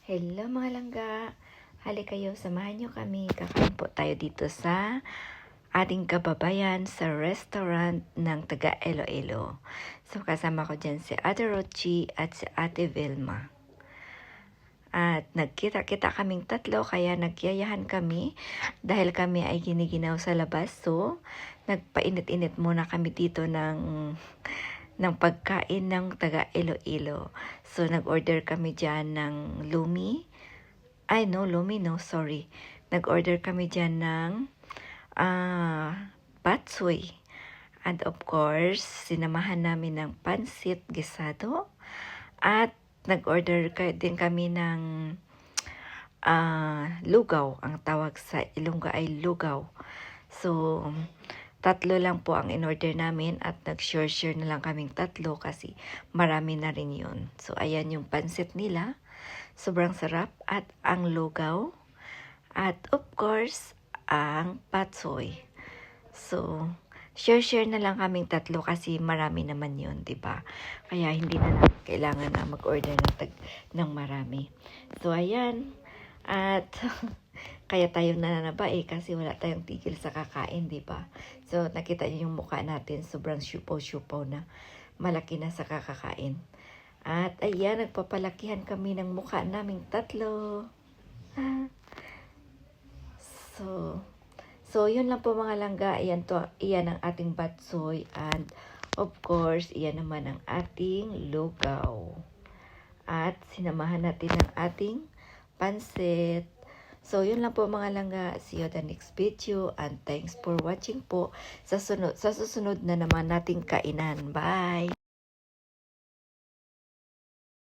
Hello mga langga, hali kayo, samahan nyo kami. Kakain po tayo dito sa ating kababayan sa restaurant ng taga Iloilo. So kasama ko dyan si Ate Rochi at si Ate Vilma. At nagkita-kita kaming tatlo kaya nagyayahan kami dahil kami ay giniginaw sa labas. So nagpainit-init muna kami dito ng pagkain ng taga Iloilo. So, nag-order kami dyan ng lumi. Sorry. Nag-order kami dyan ng patsoy. And of course, sinamahan namin ng pansit gisado. At nag-order din kami ng lugaw. Ang tawag sa Ilongga ay lugaw. So, tatlo lang po ang in-order namin at nag-share na lang kaming tatlo kasi marami na rin yun. So, ayan yung pansit nila. Sobrang sarap at ang lugaw. At of course, ang patsoy. So, share na lang kaming tatlo kasi marami naman yun, diba? Kaya hindi na namin kailangan na mag-order ng marami. So, ayan. At kaya tayo nananaba kasi wala tayong tigil sa kakain, di ba? So, nakita niyo yung mukha natin, sobrang syupaw-syupaw na. Malaki na sa kakakain. At ayan, nagpapalakihan kami ng mukha naming tatlo. So yun lang po mga langga. Iyan ang ating batsoy. And of course, iyan naman ang ating lugaw. At sinamahan natin ang ating pansit. So, yun lang po mga langga. See you the next video. And thanks for watching po sa susunod na naman nating kainan. Bye!